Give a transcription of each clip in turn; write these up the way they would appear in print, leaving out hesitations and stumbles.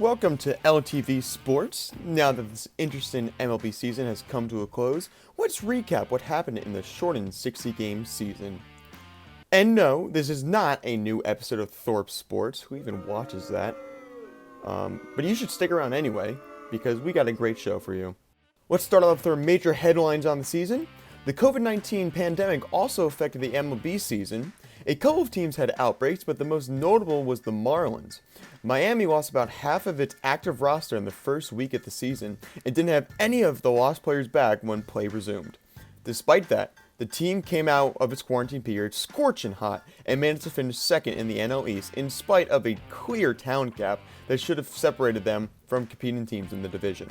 Welcome to LTV Sports. Now that this interesting MLB season has come to a close, let's recap what happened in the shortened 60-game season. And no, this is not a new episode of Thorpe Sports. Who even watches that? But you should stick around anyway, because we got a great show for you. Let's start off with our major headlines on the season. The COVID-19 pandemic also affected the MLB season. A couple of teams had outbreaks, but the most notable was the Marlins. Miami lost about half of its active roster in the first week of the season and didn't have any of the lost players back when play resumed. Despite that, the team came out of its quarantine period scorching hot and managed to finish second in the NL East in spite of a clear talent gap that should have separated them from competing teams in the division.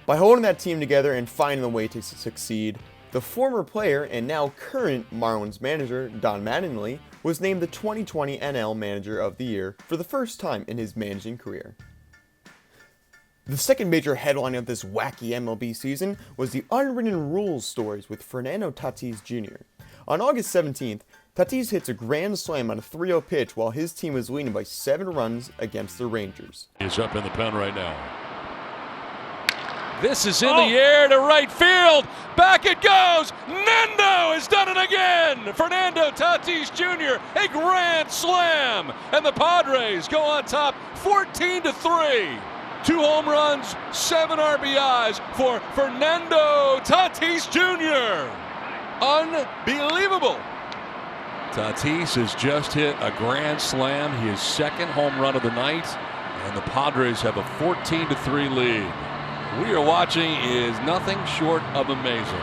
By holding that team together and finding a way to succeed, the former player and now current Marlins manager, Don Mattingly, was named the 2020 NL Manager of the Year for the first time in his managing career. The second major headline of this wacky MLB season was the unwritten rules stories with Fernando Tatis Jr. On August 17th, Tatis hits a grand slam on a 3-0 pitch while his team was leading by 7 runs against the Rangers. He's up in the pen right now. This is in the air to right field. Back it goes. Nando has done it again. Fernando Tatis Jr. a grand slam. And the Padres go on top 14-3. 2 home runs, 7 RBIs for Fernando Tatis Jr. Unbelievable. Tatis has just hit a grand slam, his second home run of the night. And the Padres have a 14-3 lead. We are watching is nothing short of amazing.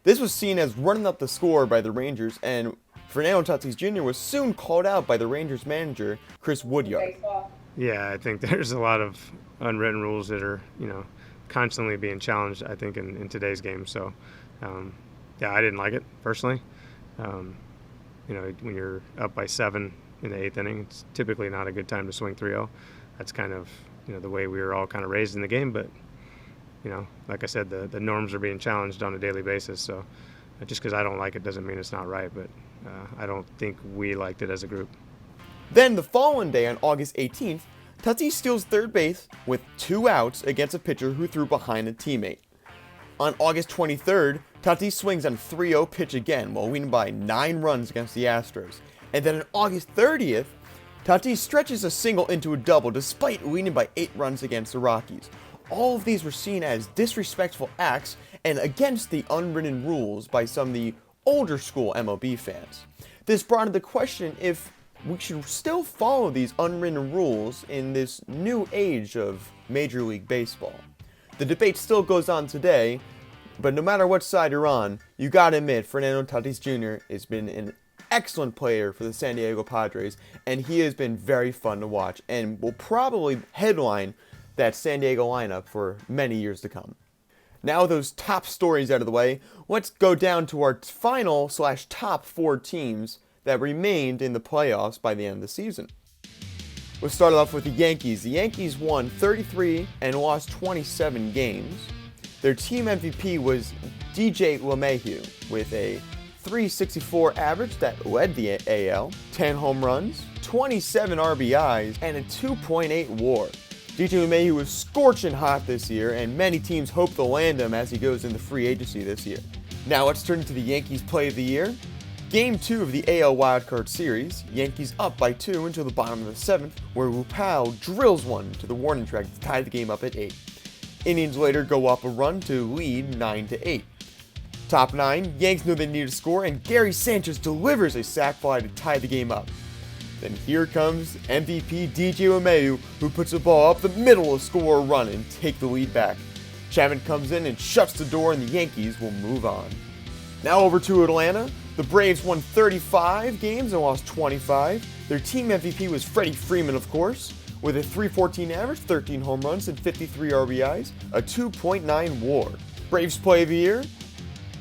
This was seen as running up the score by the Rangers, and Fernando Tatis Jr. was soon called out by the Rangers manager, Chris Woodyard. Yeah, I think there's a lot of unwritten rules that are, constantly being challenged, I think, in today's game. So, yeah, I didn't like it, personally. When you're up by 7 in the 8th inning, it's typically not a good time to swing 3-0. That's kind of the way we were all kind of raised in the game, but, like I said, the norms are being challenged on a daily basis. So just because I don't like it doesn't mean it's not right, but I don't think we liked it as a group. Then the following day on August 18th, Tatis steals third base with 2 outs against a pitcher who threw behind a teammate. On August 23rd, Tatis swings on a 3-0 pitch again while winning by 9 runs against the Astros. And then on August 30th, Tatis stretches a single into a double despite leading by 8 runs against the Rockies. All of these were seen as disrespectful acts and against the unwritten rules by some of the older school MLB fans. This brought into question if we should still follow these unwritten rules in this new age of Major League Baseball. The debate still goes on today, but no matter what side you're on, you gotta admit Fernando Tatis Jr. has been an excellent player for the San Diego Padres, and he has been very fun to watch and will probably headline that San Diego lineup for many years to come. Now those top stories out of the way, let's go down to our final/top 4 teams that remained in the playoffs by the end of the season. We'll start off with the Yankees. The Yankees won 33 and lost 27 games. Their team MVP was DJ LeMahieu with a .364 average that led the AL, 10 home runs, 27 RBIs, and a 2.8 WAR. DJ LeMahieu was scorching hot this year, and many teams hope to land him as he goes into free agency this year. Now let's turn to the Yankees Play of the Year. Game 2 of the AL Wildcard Series, Yankees up by 2 until the bottom of the 7th, where Lupao drills one to the warning track to tie the game up at 8. Innings later go up a run to lead 9-8. Top 9, Yanks know they need a score, and Gary Sanchez delivers a sac fly to tie the game up. Then here comes MVP DJ LeMahieu, who puts the ball up the middle to score a run and take the lead back. Chapman comes in and shuts the door, and the Yankees will move on. Now over to Atlanta. The Braves won 35 games and lost 25. Their team MVP was Freddie Freeman, of course, with a .314 average, 13 home runs, and 53 RBIs, a 2.9 WAR. Braves Play of the Year?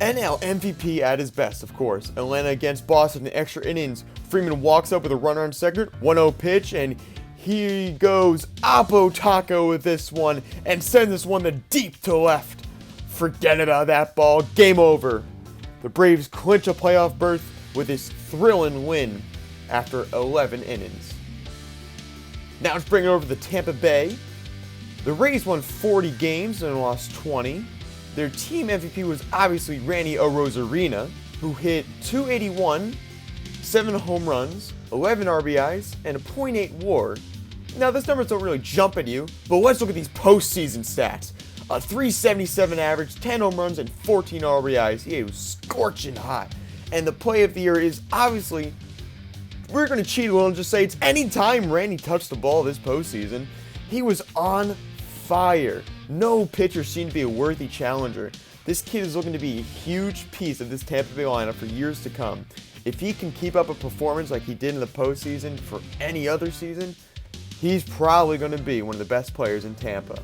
NL MVP at his best, of course. Atlanta against Boston in extra innings. Freeman walks up with a runner on second, 1-0 pitch, and he goes Oppo Taco with this one and sends this one to deep to left. Forget about that ball. Game over. The Braves clinch a playoff berth with this thrilling win after 11 innings. Now let's bring it over to the Tampa Bay. The Rays won 40 games and lost 20. Their team MVP was obviously Randy Arozarena, who hit .281, 7 home runs, 11 RBIs, and a .8 WAR. Now, those numbers don't really jump at you, but let's look at these postseason stats. A .377 average, 10 home runs, and 14 RBIs. Yeah, it was scorching hot. And the play of the year is obviously, we're going to cheat a little and just say it's any time Randy touched the ball this postseason. He was on fire. No pitcher seemed to be a worthy challenger. This kid is looking to be a huge piece of this Tampa Bay lineup for years to come. If he can keep up a performance like he did in the postseason for any other season, he's probably going to be one of the best players in Tampa.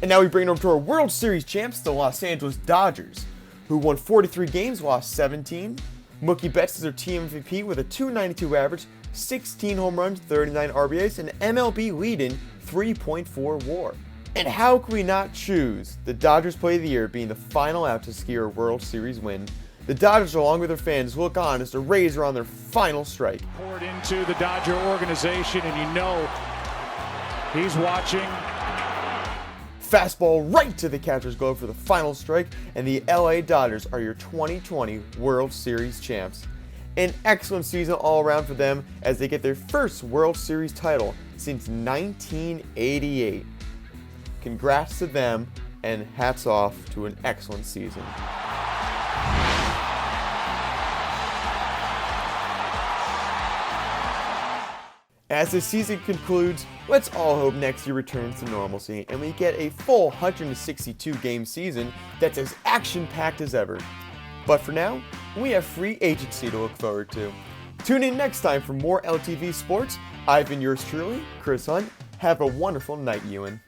And now we bring it over to our World Series champs, the Los Angeles Dodgers, who won 43 games, lost 17. Mookie Betts is their team MVP with a .292 average, 16 home runs, 39 RBIs, and MLB lead-in 3.4 WAR. And how can we not choose the Dodgers play of the year being the final out to secure a World Series win? The Dodgers, along with their fans, look on as the Rays are on their final strike. Poured into the Dodger organization, and you know he's watching. Fastball right to the catcher's glove for the final strike, and the LA Dodgers are your 2020 World Series champs. An excellent season all around for them as they get their first World Series title since 1988. Congrats to them, and hats off to an excellent season. As the season concludes, let's all hope next year returns to normalcy and we get a full 162 game season that's as action-packed as ever. But for now, we have free agency to look forward to. Tune in next time for more LTV Sports. I've been yours truly, Chris Hunt. Have a wonderful night, Ewan.